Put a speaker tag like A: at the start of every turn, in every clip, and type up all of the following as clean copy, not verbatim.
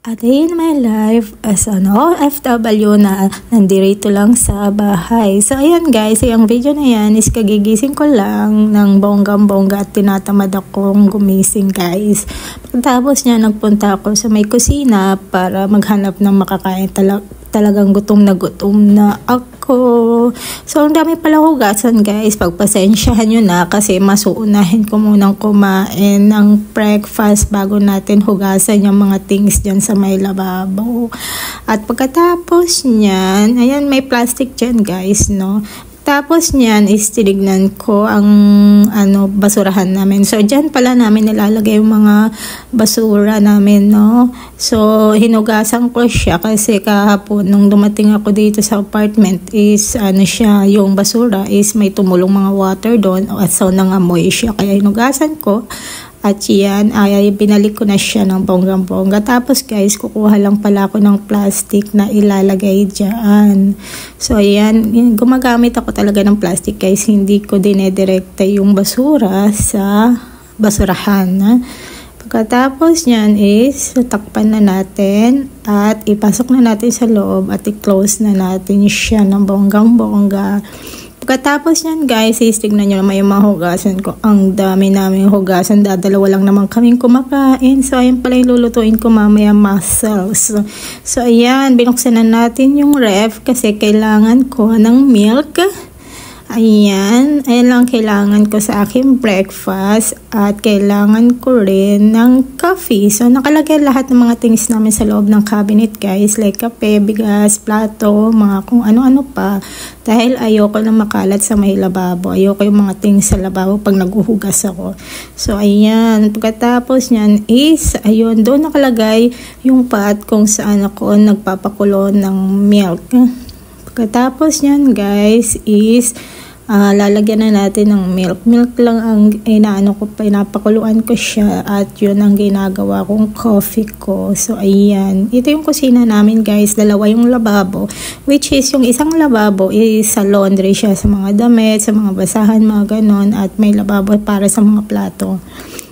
A: A day in my life as an OFW na nandito lang sa bahay. So ayan guys, yung video na yan is kagigising ko lang ng bonggang-bongga at tinatamad akong gumising guys. Pagkatapos niya nagpunta ako sa may kusina para maghanap ng makakain. Talagang gutom na ako. So, ang dami pala hugasan guys. Pagpasensyahan nyo na kasi masuunahin ko munang kumain ng breakfast bago natin hugasan yung mga things dyan sa may lababo. At pagkatapos nyan, ayan may plastic dyan guys, no? Tapos niyan is tinignan ko ang basurahan namin. So diyan pala namin nilalagay yung mga basura namin, no. So hinugasan ko siya kasi kahapon nung dumating ako dito sa apartment is siya, yung basura is may tumulong mga water doon. So nangamoy siya kaya hinugasan ko. At yan, ay binalik ko na siya ng bonggang-bongga. Tapos guys, kukuha lang pala ako ng plastic na ilalagay dyan. So ayan, gumagamit ako talaga ng plastic guys. Hindi ko dinedirekta yung basura sa basurahan. Pagkatapos yan is, takpan na natin at ipasok na natin sa loob at i-close na natin siya ng bonggang-bongga. Pagkatapos yan guys, tignan nyo naman yung mga hugasan ko. Ang dami namin hugasan. Dalawa lang naman kaming kumakain. So ayan pala yung lulutuin ko mamaya, mussels. So ayan, binuksan na natin yung ref kasi kailangan ko ng milk. Ayan lang kailangan ko sa aking breakfast at kailangan ko rin ng coffee. So nakalagay lahat ng mga things namin sa loob ng cabinet guys, like kape, bigas, plato, mga kung ano-ano pa. Dahil ayoko na makalat sa may lababo. Ayoko yung mga things sa lababo pag naghuhugas ako. So ayan, pagkatapos nyan is, ayun, doon nakalagay yung pot kung saan ako nagpapakulo ng milk. Pagkatapos nyan guys is lalagyan na natin ng milk. Milk lang ang pinapakuluan ko siya at yun ang ginagawa kong coffee ko. So ayan, ito yung kusina namin guys. Dalawa yung lababo, which is yung isang lababo is sa laundry siya, sa mga damit, sa mga basahan, mga ganon, at may lababo para sa mga plato.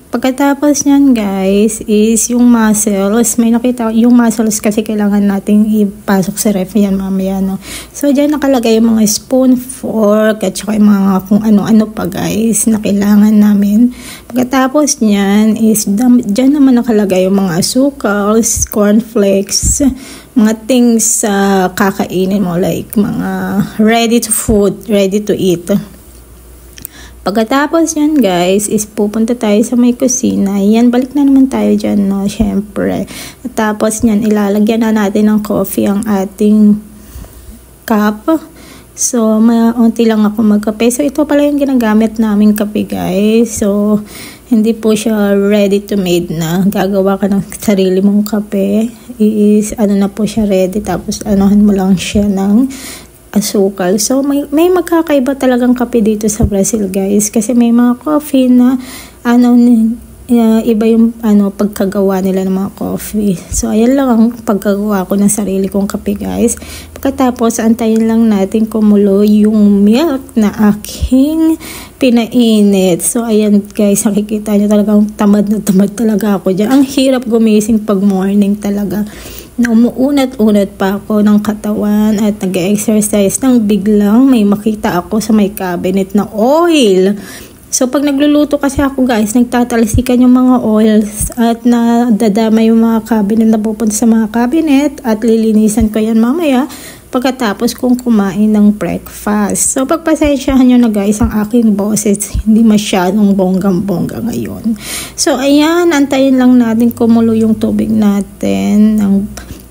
A: Pagkatapos nyan guys is yung mussels. May nakita yung mussels kasi kailangan nating ipasok sa ref yan mamaya, no. So dyan nakalagay yung mga spoon, fork at saka yung mga kung ano-ano pa guys na kailangan namin. Pagkatapos nyan is dyan naman nakalagay yung mga asukals, cornflakes, mga things kakainin mo, like mga ready to eat. Pagkatapos yan guys is pupunta tayo sa may kusina. Yan, balik na naman tayo dyan, no, syempre. At tapos yan, ilalagyan na natin ng coffee ang ating cup. So maunti lang ako magkape. So ito pala yung ginagamit naming kape guys. So hindi po siya ready to made na. Gagawa ka ng sarili mong kape. Is na po siya ready. Tapos anuhan mo lang siya ng asukal. So may magkakaiba talagang kape dito sa Brazil guys kasi may mga coffee na iba yung pagkagawa nila ng mga coffee. So ayan lang ang pagkagawa ko ng sarili kong kape guys. Pagkatapos antayin lang natin kumulo yung milk na aking pinainit. So ayan guys, nakikita nyo talagang tamad talaga ako dyan. Ang hirap gumising pag morning talaga. Na umuunat-unat pa ako ng katawan at nag-exercise nang biglang may makita ako sa may cabinet na oil. So pag nagluluto kasi ako guys, nagtatalsikan yung mga oils at nadadama yung mga cabinet na pupunta sa mga cabinet at lilinisan ko yan mamaya pagkatapos kong kumain ng breakfast. So pagpasensyahan nyo na guys ang aking boses, hindi masyadong bonggang-bongga ngayon. So ayan, antayin lang natin kumulo yung tubig natin.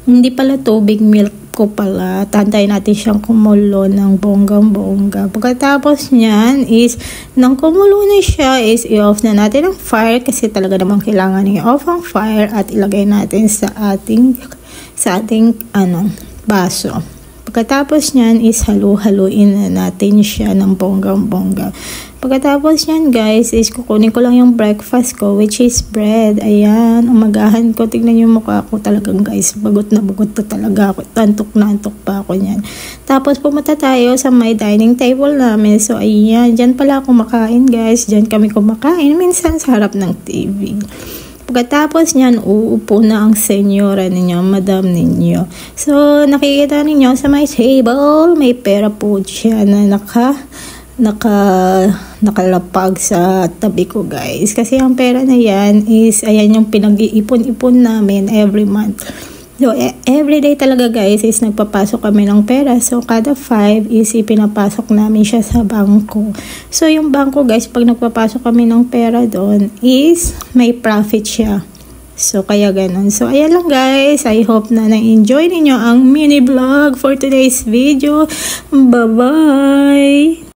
A: Hindi pala tubig, milk ko pala. Tantayin natin siyang kumulo ng bonggang-bongga. Pagkatapos niyan is, nang kumulo na siya is i-off na natin ang fire kasi talaga naman kailangan i-off ang fire at ilagay natin sa ating baso. Pagkatapos niyan is halu-haluin na natin siya ng bonggang-bongga. Pagkatapos niyan guys is kukunin ko lang yung breakfast ko which is bread. Ayan, umagahan ko. Tignan yung mukha ko talagang guys. Bagot na talaga ako. Antok na antok pa ako niyan. Tapos pumunta tayo sa may dining table namin. So ayan, dyan pala kumakain guys. Dyan kami kumakain. Minsan sa harap ng TV. Pagkatapos niyan, uupo na ang senyora ninyo, madam ninyo. So, nakikita ninyo sa may table, may pera po siya na nakalapag sa tabi ko, guys. Kasi ang pera na yan is, ayan yung pinag-iipon-ipon namin every month. So, everyday talaga, guys, is nagpapasok kami ng pera. So, kada 5 is pinapasok namin siya sa bangko. So, yung bangko, guys, pag nagpapasok kami ng pera doon is may profit siya. So, kaya ganun. So, ayan lang, guys. I hope na na-enjoy ninyo ang mini vlog for today's video. Bye-bye!